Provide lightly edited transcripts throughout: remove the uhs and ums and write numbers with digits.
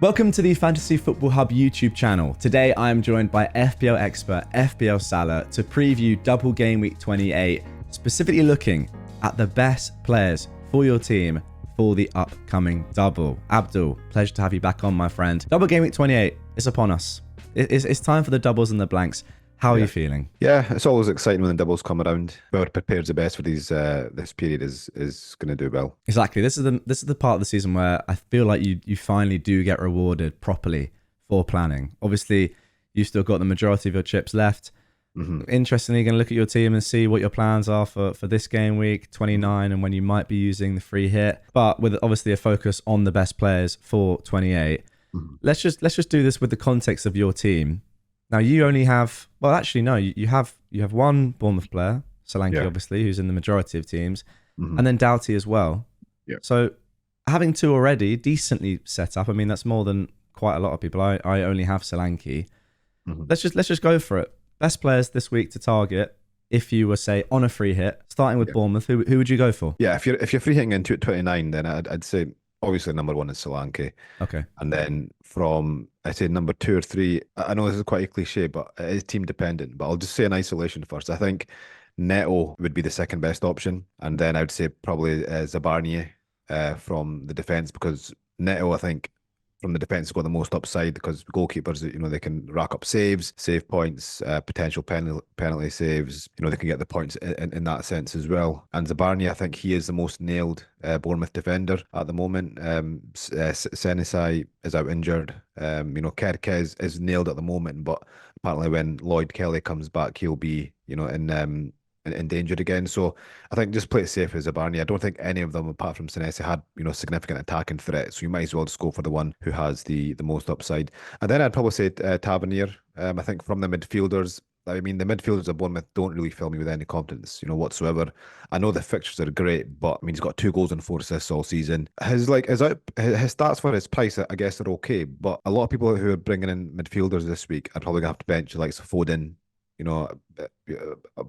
Welcome to the Fantasy Football Hub YouTube channel. Today I am joined by FPL expert FPL Salah to preview double game week 28, specifically looking at the best players for your team for the upcoming double. Abdul, pleasure to have you back on, my friend. Double game week 28 is upon us. It's time for the doubles and the blanks. How are you feeling? Yeah, it's always exciting when the doubles come around. Whoever prepares the best for these this period is going to do well. Exactly. This is the part of the season where I feel like you finally do get rewarded properly for planning. Obviously, you've still got the majority of your chips left. Interestingly, you're going to look at your team and see what your plans are for this game week 29 and when you might be using the free hit. But with obviously a focus on the best players for 28, let's just do this with the context of your team. Now you only have, well, actually no, you have one Bournemouth player, Solanke, obviously, who's in the majority of teams, and then Doughty as well. Yeah. So having two already decently set up, I mean that's more than quite a lot of people. I only have Solanke. Let's just go for it. Best players this week to target. If you were, say, on a free hit, starting with Bournemouth, who would you go for? Yeah, if you're free hitting into 29, then I'd say obviously number one is Solanke. Okay. And then from, I'd say number two or three, I know this is quite a cliche, but it is team dependent. But I'll just say in isolation first. I think Neto would be the second best option. And then I would say probably Zabarnie from the defence, because Neto, I think, from the defence has got the most upside because goalkeepers, they can rack up saves, save points, potential penalty saves. They can get the points in that sense as well. And Zabarni, I think he is the most nailed Bournemouth defender at the moment. Senesai is out injured. Kerkez is nailed at the moment, but apparently when Lloyd Kelly comes back, he'll be, endangered again. So I think just play it safe as Zabarni. I don't think any of them, apart from Senesi, had significant attacking threat. So you might as well just go for the one who has the most upside. And then I'd probably say Tavernier. I think from the midfielders, I mean the midfielders of Bournemouth don't really fill me with any confidence, whatsoever. I know the fixtures are great, but I mean he's got 2 goals and 4 assists all season. His stats for his price, I guess, are okay. But a lot of people who are bringing in midfielders this week are probably gonna have to bench like Foden.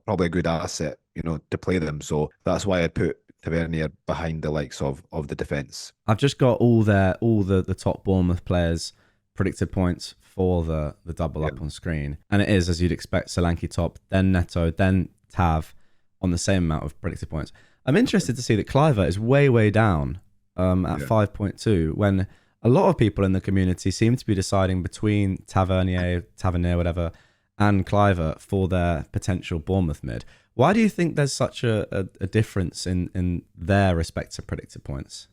Probably a good asset, to play them. So that's why I'd put Tavernier behind the likes of the defence. I've just got all the top Bournemouth players predicted points for the double up on screen. And it is, as you'd expect, Solanke top, then Neto, then Tav on the same amount of predicted points. I'm interested to see that Cliver is way down at 5.2 when a lot of people in the community seem to be deciding between Tavernier, whatever, and Cliver for their potential Bournemouth mid. Why do you think there's such a difference in their respective predicted points?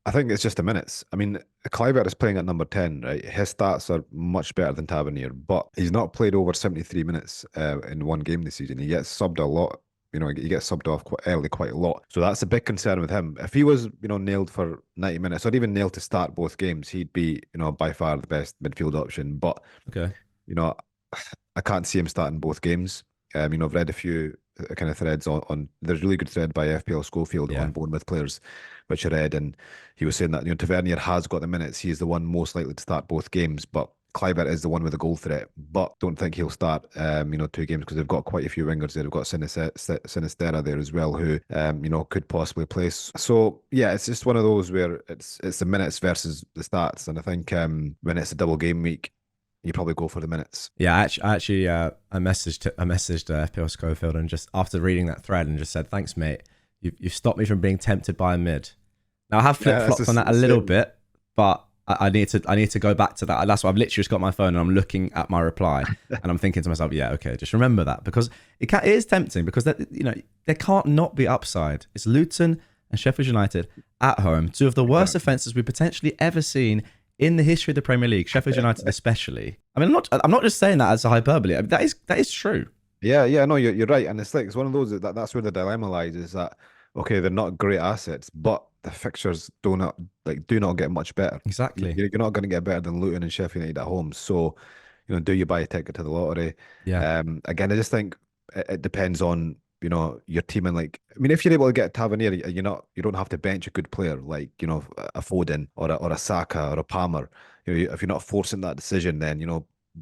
I think it's just the minutes. I mean, Cliver is playing at number 10, right? His stats are much better than Tavernier, but he's not played over 73 minutes in one game this season. He gets subbed a lot. He gets subbed off quite early, quite a lot. So that's a big concern with him. If he was, nailed for 90 minutes, or even nailed to start both games, he'd be, by far the best midfield option. But, I can't see him starting both games. I've read a few kind of threads on there's a really good thread by FPL Schofield on Bournemouth players, which I read, and he was saying that Tavernier has got the minutes. He is the one most likely to start both games, but Kluivert is the one with the goal threat. But don't think he'll start 2 games because they've got quite a few wingers there. They've got Sinisterra there as well, who could possibly play. So yeah, it's just one of those where it's the minutes versus the stats, and I think when it's a double game week, you probably go for the minutes. Yeah, I messaged FPL Schofield and just after reading that thread and just said, thanks, mate. You've stopped me from being tempted by a mid. Now I have flip-flopped on that a little bit, but I need to go back to that. That's why I've literally just got my phone and I'm looking at my reply and I'm thinking to myself, yeah, okay, just remember that, because it is tempting because there can't not be upside. It's Luton and Sheffield United at home, 2 of the worst offences we've potentially ever seen in the history of the Premier League, Sheffield United especially. I mean, I'm not just saying that as a hyperbole. I mean, that is true. Yeah, no, you're right, and it's one of those that's where the dilemma lies. Is that okay? They're not great assets, but the fixtures do not get much better. Exactly. You're not going to get better than Luton and Sheffield United at home. So, do you buy a ticket to the lottery? Yeah. Again, I just think it depends on your team, and if you're able to get Tavernier, you don't have to bench a good player like a Foden or a Saka or a Palmer. If you're not forcing that decision, then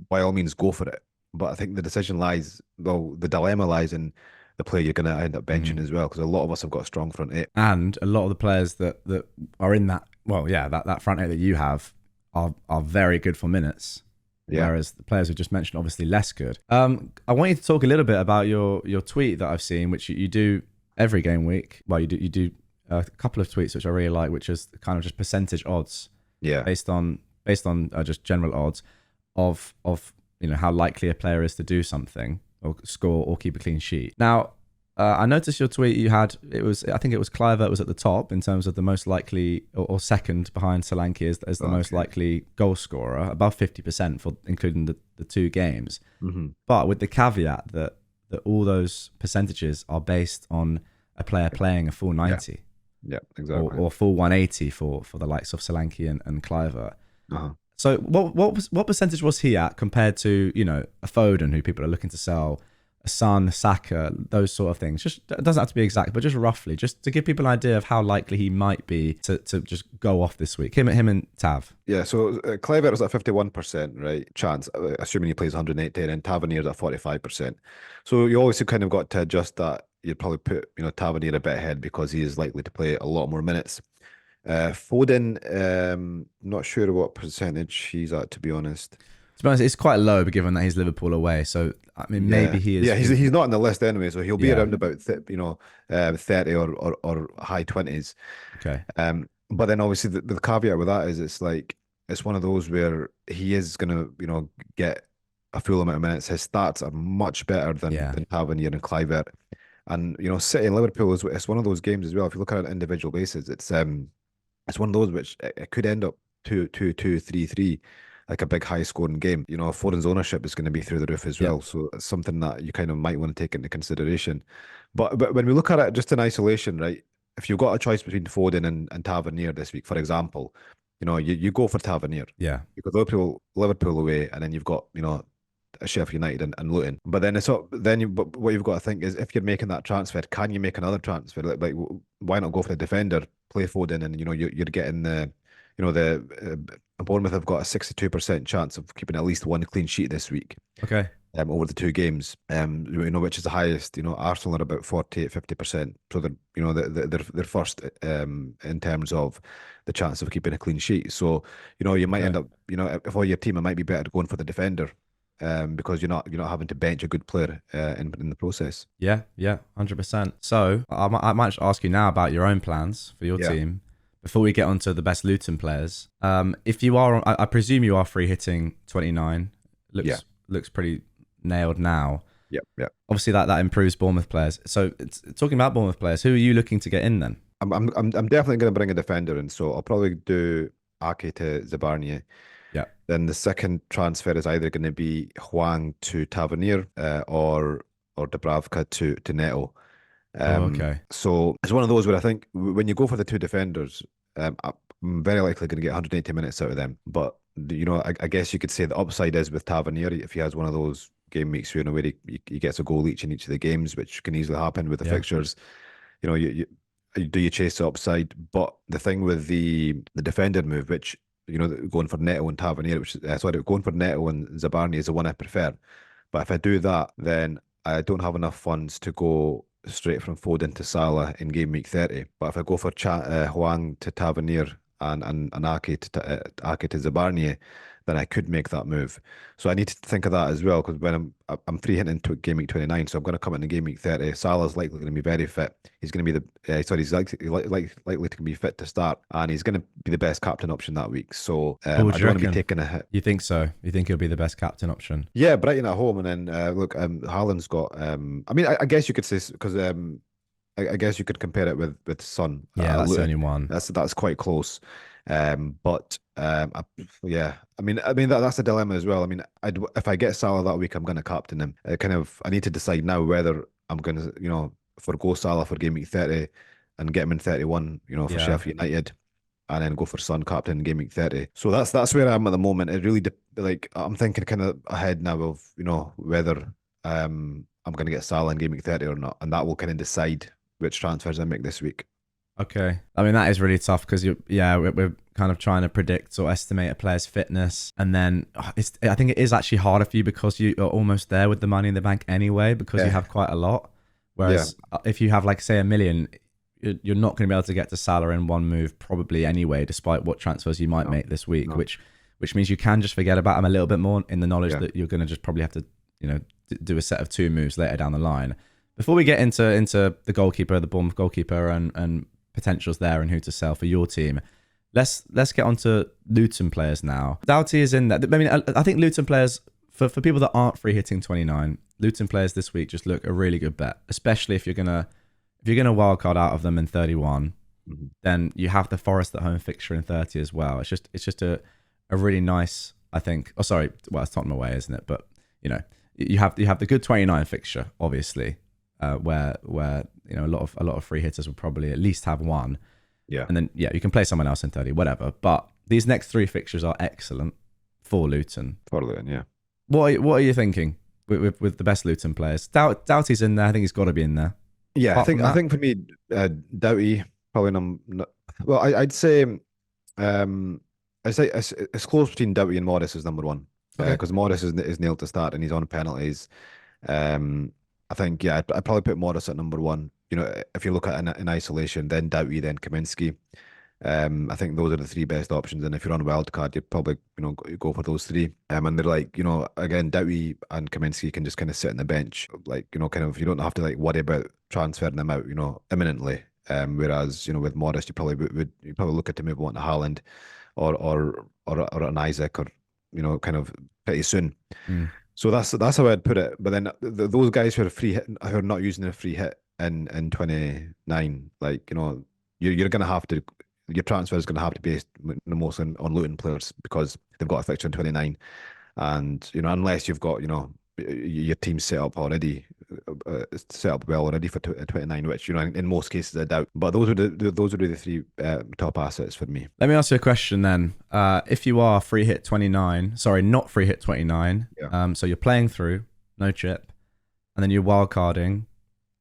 by all means go for it. But I think the dilemma lies in the player you're going to end up benching as well, because a lot of us have got a strong front eight, and a lot of the players that are in that front eight that you have are very good for minutes. Yeah. Whereas the players we just mentioned, obviously less good. I want you to talk a little bit about your tweet that I've seen, which you do every game week. Well, you do a couple of tweets which I really like, which is kind of just percentage odds, based on just general odds of how likely a player is to do something or score or keep a clean sheet. Now, I noticed your tweet you had. I think it was Kluivert was at the top in terms of the most likely, or second behind Solanke as the most likely goal scorer, above 50% for including the 2 games. Mm-hmm. But with the caveat that all those percentages are based on a player playing a full 90. Yeah, exactly. Or full 180 for the likes of Solanke and Kluivert. Uh-huh. So what percentage was he at compared to a Foden who people are looking to sell, a Son, Saka, those sort of things? Just, it doesn't have to be exact, but just roughly, just to give people an idea of how likely he might be to just go off this week. Him and Tav. Yeah, so Kluivert is at 51%, right? Chance, assuming he plays 180, and then Tavernier's at 45%. So you always kind of got to adjust that. You'd probably put Tavernier a bit ahead because he is likely to play a lot more minutes. Foden, not sure what percentage he's at, to be honest. To be honest, it's quite low, but given that he's Liverpool away, so I mean, maybe he is. Yeah, he's not on the list anyway, so he'll be around about 30 or high 20s. Okay. But then obviously the caveat with that is it's one of those where he is gonna get a full amount of minutes. His stats are much better than Tavernier and Kluivert, and City and Liverpool it's one of those games as well. If you look at it on an individual basis, it's one of those which it could end up 2-2, 3-3. Like a big high scoring game. Foden's ownership is going to be through the roof as well. So it's something that you kind of might want to take into consideration. But when we look at it just in isolation, right? If you've got a choice between Foden and Tavernier this week, for example, you go for Tavernier. Yeah. Because Liverpool away, and then you've got, Sheffield United and Luton. But then but what you've got to think is, if you're making that transfer, can you make another transfer? Like why not go for the defender, play Foden, and you're getting the Bournemouth have got a 62% chance of keeping at least 1 clean sheet this week. Okay. Over the 2 games, which is the highest. Arsenal are about 48-50%. So they're first in terms of the chance of keeping a clean sheet. So you might end up for your team, it might be better going for the defender. Because you're not having to bench a good player in the process. Yeah, 100%. So I might just ask you now about your own plans for your team before we get on to the best Luton players. If you are, I presume you are free hitting 29. Looks pretty nailed now. Yeah. Obviously that improves Bournemouth players. So talking about Bournemouth players, who are you looking to get in then? I'm definitely going to bring a defender in. So I'll probably do Ake to Zabarnie. Yeah. Then the second transfer is either going to be Hwang to Tavernier or Dubravka to Neto. Okay. So it's one of those where I think when you go for the 2 defenders, I'm very likely going to get 180 minutes out of them. But I guess you could say the upside is with Tavernier, if he has one of those game weeks where he gets a goal each in each of the games, which can easily happen with the fixtures. You chase the upside. But the thing with the defender move, which going for Neto and Tavernier, going for Neto and Zabarni is the one I prefer. But if I do that, then I don't have enough funds to go straight from Foden to Salah in game week 30. But if I go for Hwang to Tavernier and Ake to Zabarni, then I could make that move. So I need to think of that as well, because when I'm free hitting into game week 29, so I'm going to come into game week 30. Salah's likely going to be very fit. He's going to be he's likely to be fit to start, and he's going to be the best captain option that week. So I don't want to be taking a hit. You think so? You think he'll be the best captain option? Yeah, Brighton at home, and then look, Haaland's got. I guess you could say, because I guess you could compare it with Son. Yeah, that's the only one. That's quite close. That's a dilemma as well. I mean, if I get Salah that week, I'm going to captain him. I need to decide now whether I'm going to, forgo Salah for game week 30 and get him in 31, for Sheffield United, and then go for Son captain in game week 30. So that's where I am at the moment. It really, I'm thinking kind of ahead now of, whether I'm going to get Salah in game week 30 or not, and that will kind of decide which transfers I make this week. Okay. I mean, that is really tough because we're kind of trying to predict or estimate a player's fitness. And then I think it is actually harder for you because you are almost there with the money in the bank anyway, because you have quite a lot. Whereas if you have, like, say, $1 million, you're not going to be able to get to Salah in one move probably anyway, despite what transfers you might make this week, which which means you can just forget about him a little bit more in the knowledge Yeah. that you're going to just probably have to, do a set of 2 moves later down the line. Before we get into the goalkeeper, the Bournemouth goalkeeper, and potentials there and who to sell for your team, let's get on to Luton players now. Doughty is in there. I mean, I think Luton players, for people that aren't free hitting 29, Luton players this week just look a really good bet, especially if you're gonna wildcard out of them in 31. Then you have the Forest at home fixture in 30 as well. It's just a really nice, I think. Oh, sorry, well, it's Tottenham away, isn't it? But you have the good 29 fixture, obviously, where a lot of free hitters will probably at least have one. Yeah. And then you can play someone else in 30, whatever. But these next 3 fixtures are excellent for Luton. For Luton, yeah. What are you thinking with the best Luton players? Doughty's in there. I think he's got to be in there. Yeah, Apart from I that- think for me, Doughty probably well, I'd say it's close between Doughty and Morris is number 1 Okay. because Morris is nailed to start and he's on penalties. I think I'd probably put Morris at number 1. If you look at in isolation, then Doughty, then Kaminsky. I think those are the 3 best options, and if you're on wildcard, you'd probably go for those 3. And they're like again, Doughty and Kaminsky can just kind of sit on the bench, like kind of you don't have to like worry about transferring them out imminently. Whereas with Morris, you probably would look at to move on to Haaland or an Isaac or kind of pretty soon. So that's how I'd put it. But then those guys who are free hit, who are not using a free hit in 29, like you're gonna have to, your transfer is gonna have to be based mostly on Luton players because they've got a fixture in 29, and unless you've got your team set up already, set up well already for 29, which in most cases I doubt. But those would be the 3 top assets for me. Let me ask you a question then. If you are free hit 29, sorry, not free hit 29, so you're playing through, no chip, and then you're wildcarding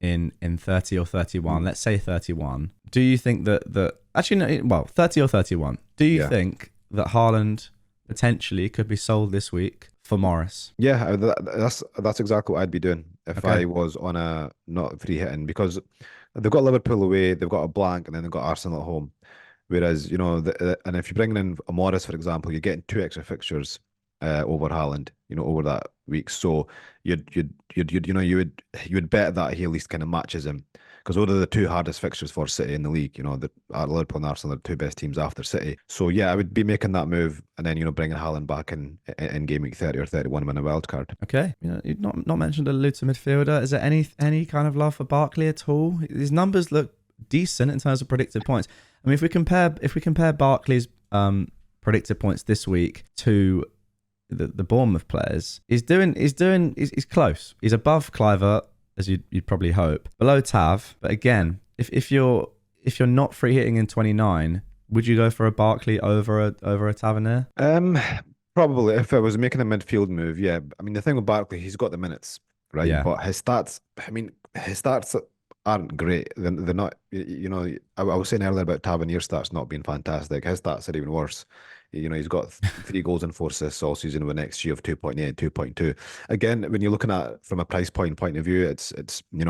in 30 or 31, let's say 31. Do you think that actually, no, well, 30 or 31, do you think that Haaland potentially could be sold this week for Morris? Yeah, that's exactly what I'd be doing if I was on a not free hitting, because they've got Liverpool away, they've got a blank, and then they've got Arsenal at home. Whereas and if you're bringing in a Morris, for example, you're getting 2 extra fixtures over Haaland, over that week. So you would bet that he at least kind of matches him, because those are the 2 hardest fixtures for City in the league. Liverpool and Arsenal are the 2 best teams after City. So I would be making that move, and then bringing Haaland back in game week 30 or 31 when a wild card. Okay, you've not mentioned a Luton midfielder. Is there any kind of love for Barkley at all? His numbers look decent in terms of predicted points. I mean, if we compare Barkley's predicted points this week to the Bournemouth players, he's close. He's above Clivert, as you'd probably hope, below Tav. But again, if you're not free hitting in 29, would you go for a Barkley over a Tavernier? Probably if I was making a midfield move, yeah. I mean, the thing with Barkley, he's got the minutes, right? Yeah. But his stats, aren't great. They're not. I was saying earlier about Tavernier stats not being fantastic. His stats are even worse. He's got 3 goals and 4 assists all season with an XG of 2.8 and 2.2. Again, when you're looking at it from a price point of view, it's you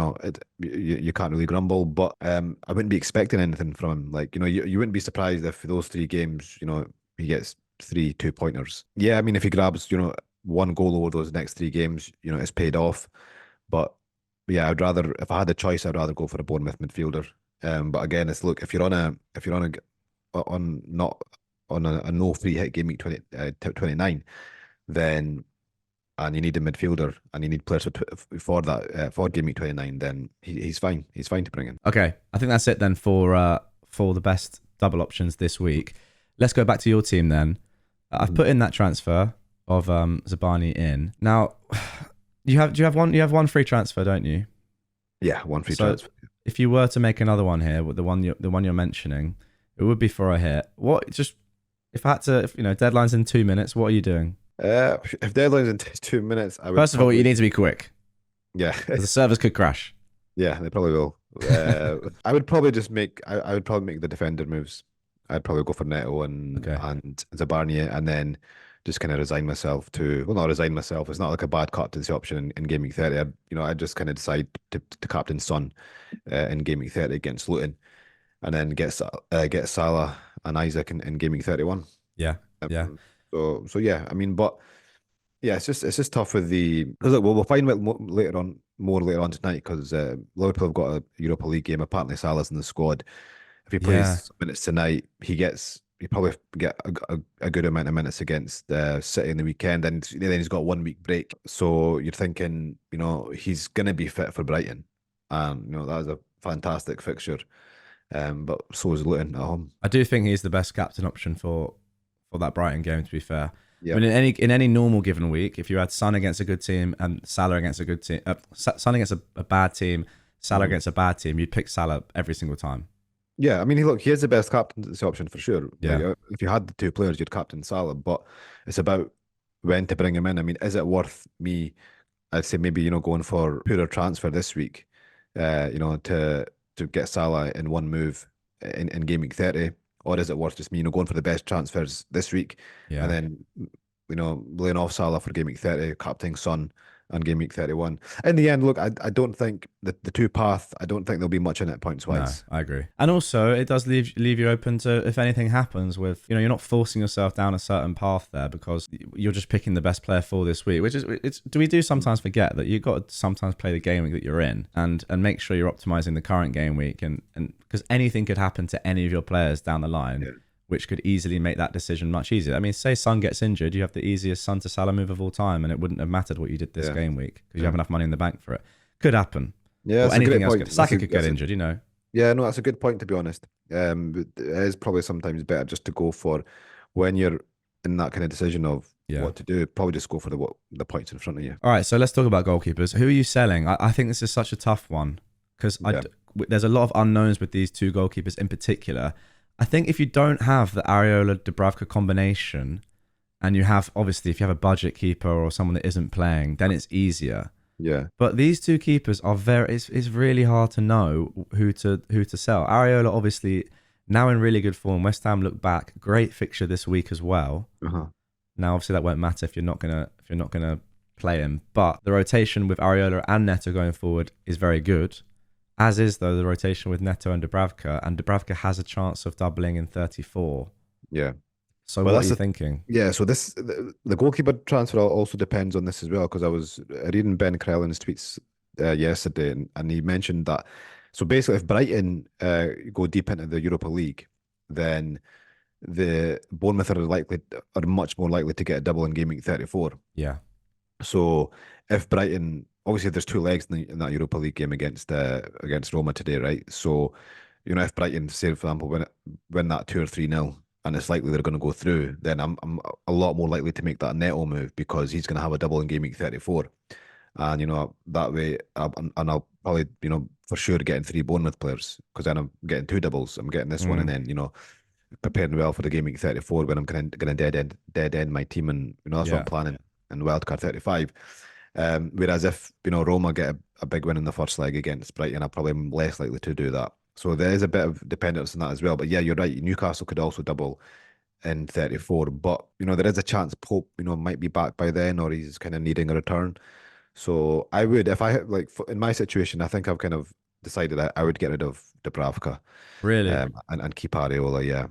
can't really grumble. But I wouldn't be expecting anything from him. Like you wouldn't be surprised if those 3 games, he gets 3 2-pointers. Yeah, I mean if he grabs 1 goal over those next 3 games, it's paid off. But yeah, if I had the choice, I'd rather go for a Bournemouth midfielder. But again, it's look, if you're on a no free hit game week 29, then and you need a midfielder and you need players for that for game week 29, then he's fine. He's fine to bring in. Okay, I think that's it then for the best double options this week. Let's go back to your team then. I've put in that transfer of Zabani in. Now, you have one free transfer, don't you? Yeah, one free transfer. If you were to make another one here, with the one you're mentioning, it would be for a hit. If I had to, deadline's in 2 minutes, what are you doing? If deadline's in 2 minutes, I would. First of all, you need to be quick. Yeah, the servers could crash. Yeah, they probably will. I would probably just make. I would probably make the defender moves. I'd probably go for Neto and Zabarnia, and then just kind of resign myself to. Well, not resign myself. It's not like a bad captaincy option in game week 30. I'd just kind of decide to captain Son in game week 30 against Luton, and then get Salah and Isaac in game week 31. Yeah. So yeah, I mean, but yeah, it's just tough with the because look, we'll find out more later on tonight because Liverpool have got a Europa League game. Apparently, Salah's in the squad. If he Yeah. plays minutes tonight, he probably get a good amount of minutes against City in the weekend, and then he's got 1 week break. So you're thinking, he's gonna be fit for Brighton, and that was a fantastic fixture. But so is Luton at home. I do think he's the best captain option for that Brighton game, to be fair. I Yeah. mean, in any normal given week, if you had Son against a good team and Salah against a good team, Son against a bad team, Salah Mhm. against a bad team, you'd pick Salah every single time. Yeah, I mean, he is the best captaincy option for sure. Like, Yeah. if you had the two players, you'd captain Salah, but it's about when to bring him in. I mean, is it worth me? I'd say maybe going for pure transfer this week, to get Salah in one move in game week 30, or is it worth just me going for the best transfers this week and Yeah. then laying off Salah for game week 30, captaining Son on game week 31. In the end, look, I don't think the two path, I don't think there'll be much in it points No, wise. I agree. And also, it does leave you open to if anything happens with, you're not forcing yourself down a certain path there because you're just picking the best player for this week, which is, we do sometimes forget that you've got to sometimes play the game week that you're in and make sure you're optimizing the current game week and because anything could happen to any of your players down the line. Yeah. Which could easily make that decision much easier. I mean, say Son gets injured, you have the easiest Son to Salah move of all time, and it wouldn't have mattered what you did this Yeah. game week because you have enough money in the bank for it. Could happen. Yeah, Or it's a anything great else. point. Saka could get injured, Yeah, no, that's a good point to be honest. But it is probably sometimes better just to go for when you're in that kind of decision of Yeah. what to do. Probably just go for the points in front of you. All right, so let's talk about goalkeepers. Who are you selling? I think this is such a tough one because Yeah. there's a lot of unknowns with these two goalkeepers in particular. I think if you don't have the Areola-Dubravka combination and you have, obviously, if you have a budget keeper or someone that isn't playing, then it's easier. Yeah. But these two keepers are it's really hard to know who to sell. Areola, obviously, now in really good form. West Ham look back. Great fixture this week as well. Uh-huh. Now, obviously, that won't matter if you're not gonna play him. But the rotation with Areola and Neto going forward is very good. As is, though, the rotation with Neto and Dubravka. And Dubravka has a chance of doubling in 34. Yeah. So Well, what are that's you thinking? Yeah, so the goalkeeper transfer also depends on this as well because I was reading Ben Crellin's tweets yesterday and he mentioned that so basically if Brighton go deep into the Europa League, then the Bournemouth are much more likely to get a double in game week 34. Yeah. So if Brighton, obviously there's two legs in that Europa League game against Roma today, right? So if Brighton, say for example, win that 2 or 3-0, and it's likely they're going to go through, then I'm a lot more likely to make that Neto move because he's going to have a double in game week 34, and that way, and I'll probably for sure getting 3 Bournemouth players because then I'm getting 2 doubles. I'm getting this one, and then preparing well for the game week 34 when I'm going to dead end my team, and that's what I'm planning in wildcard 35. Whereas if Roma get a big win in the first leg against Brighton, I'm probably less likely to do that. So there is a bit of dependence on that as well. But yeah, you're right. Newcastle could also double in 34, but there is a chance Pope might be back by then, or he's kind of needing a return. So I would, if I had in my situation, I think I've kind of decided that I would get rid of Dubravka, Really? and keep Areola. Yeah.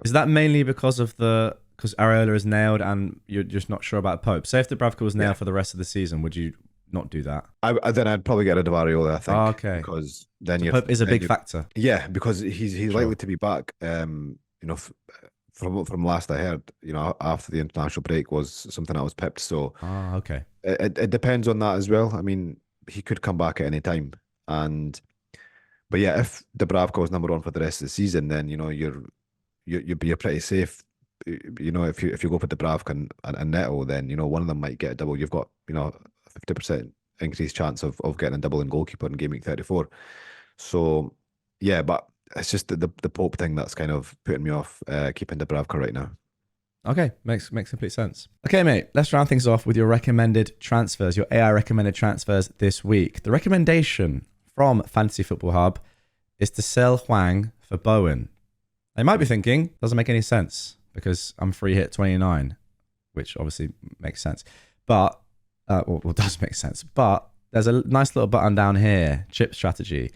Is that mainly because Areola is nailed and you're just not sure about Pope? Say if Dubravka was nailed for the rest of the season, would you not do that? Then I'd probably get rid of Areola, I think. Oh, okay. Because then so Pope is a big factor. Yeah, because he's likely to be back. From last I heard, after the international break was something that was pipped. So okay. It depends on that as well. I mean, he could come back at any time. But yeah, if Dubravka was number one for the rest of the season, then you're pretty safe. If you go for Dubravka and Neto, then one of them might get a double. You've got 50% increased chance of getting a double in goalkeeper in game week 34. So yeah, but it's just the Pope thing that's kind of putting me off keeping Dubravka right now. Okay, makes complete sense. Okay, mate, let's round things off with your recommended transfers, your AI recommended transfers this week. The recommendation from Fantasy Football Hub is to sell Hwang for Bowen. They might be thinking, doesn't make any sense because I'm free hit 29, which obviously makes sense. But, does make sense. But there's a nice little button down here, chip strategy,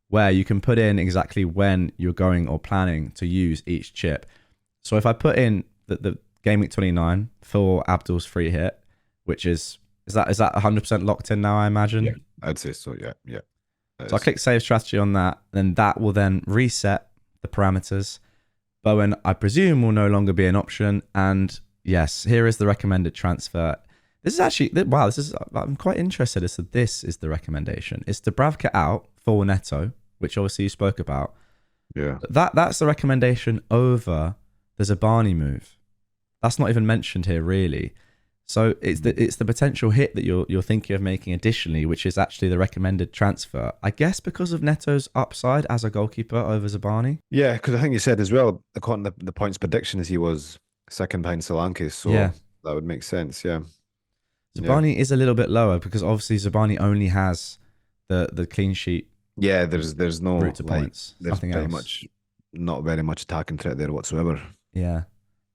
where you can put in exactly when you're going or planning to use each chip. So if I put in the Gameweek 29 for Abdul's free hit, which is that 100% locked in now, I Yeah, imagine? I'd say so. Yeah, yeah. So I click save strategy on that, then that will then reset the parameters. Bowen, I presume, will no longer be an option. And yes, here is the recommended transfer. This is actually, wow, I'm quite interested as to this is the recommendation. It's Dubravka out for Neto, which obviously you spoke about. Yeah. That's the recommendation over the Zabani move. That's not even mentioned here, really. So it's the potential hit that you're thinking of making additionally, which is actually the recommended transfer. I guess because of Neto's upside as a goalkeeper over Zabani. Yeah, because I think you said as well, according to the points predictions, he was second behind Solanke, so Yeah, that would make sense. Yeah, yeah, Zabani is a little bit lower because obviously Zabani only has the clean sheet yeah. There's no route to like, points. there's Nothing pretty else. much not very much attacking threat there whatsoever. Yeah.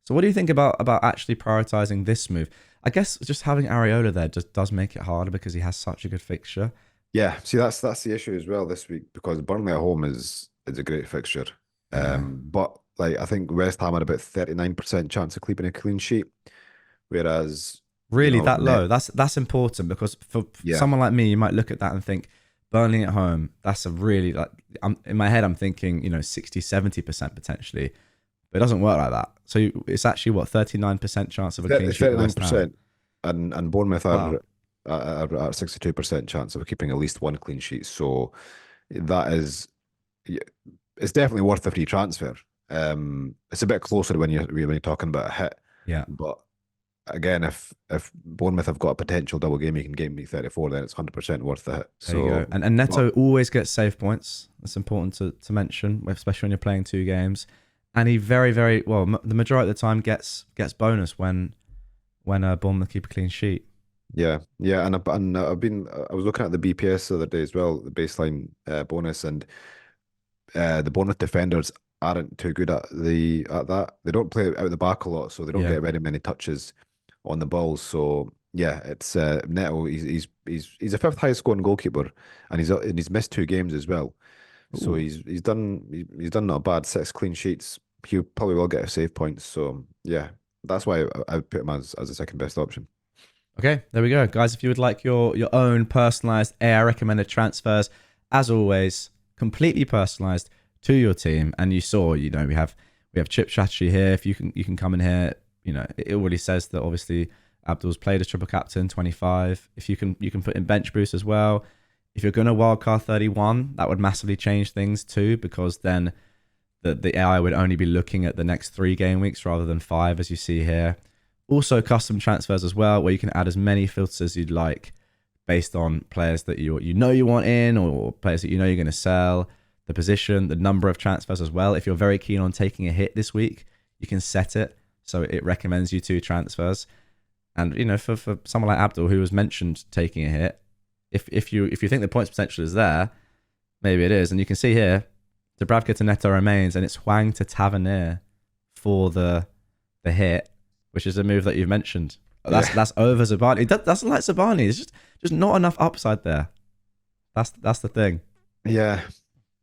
So what do you think about actually prioritizing this move? I guess just having Areola there just does make it harder because he has such a good fixture. Yeah, see that's the issue as well this week because Burnley at home is a great fixture. Yeah. But like I think West Ham had about 39% chance of keeping a clean sheet, whereas Really that net, low? That's important because for yeah, someone like me, you might look at that and think Burnley at home, that's a really like in my head I'm thinking, 60-70% potentially. But it doesn't work like that. So it's actually what 39% chance of a clean sheet for West Ham. 39%, and Bournemouth Wow. are at 62% chance of keeping at least one clean sheet. So that is, yeah, it's definitely worth a free transfer. It's a bit closer when you're talking about a hit, Yeah. but again, if Bournemouth have got a potential double game, you can game week 34, then it's 100% worth the hit. There you go. So, And but Neto always gets save points. That's important to mention, especially when you're playing two games. And he very, very well, the majority of the time gets bonus when Bournemouth keep a clean sheet. yeah, yeah, I was looking at the BPS the other day as well, the baseline bonus, and the Bournemouth defenders aren't too good at that. They don't play out the back a lot, so they don't Yeah. get very many touches on the balls. So yeah, it's Neto. He's a fifth highest scoring goalkeeper, and he's missed two games as well. So Ooh. he's done not bad, six clean sheets. He probably will get a save points. So yeah, that's why I would put him as the second best option. Okay, there we go. Guys, if you would like your own personalized AI recommended transfers, as always, completely personalized to your team. And you saw, we have chip strategy here. If you can come in here, it already says that obviously Abdul's played as triple captain 25. If you can put in bench boost as well. If you're going to wildcard 31, that would massively change things too, because then the AI would only be looking at the next 3 game weeks rather than 5, as you see here. Also, custom transfers as well, where you can add as many filters as you'd like based on players that you want in, or players that you're going to sell, the position, the number of transfers as well. If you're very keen on taking a hit this week, you can set it so it recommends you 2 transfers. And for someone like Abdul, who was mentioned taking a hit, if you think the points potential is there, maybe it is. And you can see here, Dubravka to Neto remains, and it's Hwang to Tavernier for the hit, which is a move that you've mentioned. That's over Zabani. That doesn't like Zabani. There's just not enough upside there. That's the thing. Yeah,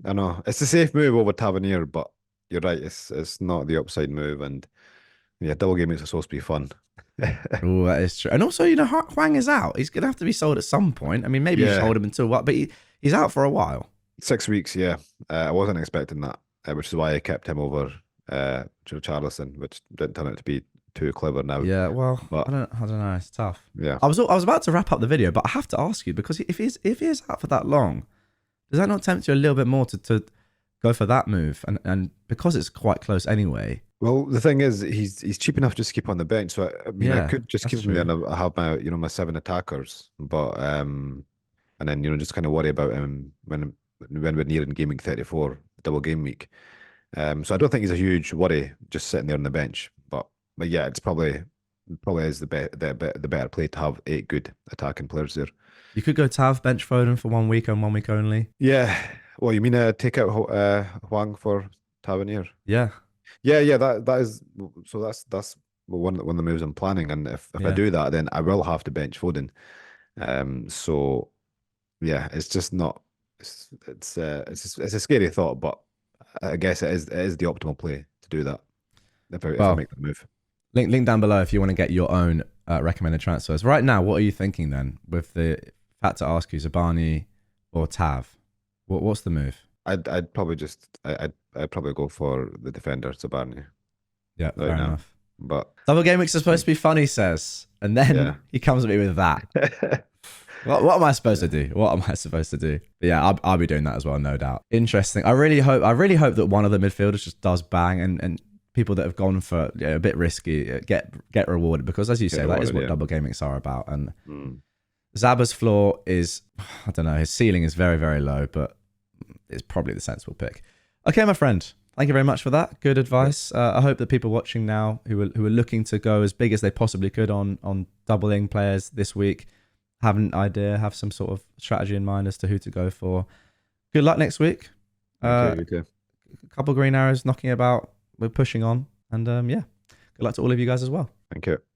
I know it's a safe move over Tavernier, but you're right. It's not the upside move, and yeah, double game weeks are supposed to be fun. Oh, that is true. And also, Hwang is out. He's gonna have to be sold at some point. I mean, maybe you just Yeah, hold him until what? But he's out for a while. 6 weeks. Yeah, I wasn't expecting that, which is why I kept him over Charlison, which didn't turn out to be too clever now. Yeah. Well, But I don't know. It's tough. yeah, I was about to wrap up the video, but I have to ask you because if he is out for that long, does that not tempt you a little bit more to go for that move? And because it's quite close anyway. well, the thing is, he's cheap enough just to keep on the bench. So I mean, I Yeah, could just that's keep him there true. and I have my 7 attackers, but and then just kind of worry about him when we're nearing game week 34, double game week. So I don't think he's a huge worry just sitting there on the bench. But yeah, it's probably is the better play to have 8 good attacking players there. You could go Tav bench Foden for 1 week and 1 week only. Yeah. Well, you mean take out Huang for Tavernier? Yeah, Yeah, yeah. That is so. That's one of the moves I'm planning. And if I yeah. do that, then I will have to bench Foden. So yeah, it's just not. It's a scary thought, but I guess it is the optimal play to do that if I Well, make the move. Link down below if you want to get your own recommended transfers. Right now, what are you thinking then? With the had to ask you, Zabani or Tav, what's the move? I'd probably I'd probably go for the defender Zabani. Yeah, right fair now. enough. But Double game weeks are supposed to be fun, he says, and then he comes at me with that. What am I supposed to do? What am I supposed to do? But yeah, I'll be doing that as well, no doubt. Interesting. I really hope that one of the midfielders just does bang and people that have gone for a bit risky get rewarded, because as you say, that is what double game weeks are about. And Zaba's floor is, I don't know, his ceiling is very, very low, but it's probably the sensible pick. Okay, my friend. Thank you very much for that. Good advice. I hope that people watching now who are looking to go as big as they possibly could on doubling players this week have an idea, have some sort of strategy in mind as to who to go for. Good luck next week. Okay. A couple green arrows knocking about. We're pushing on. And yeah, good luck to all of you guys as well. Thank you.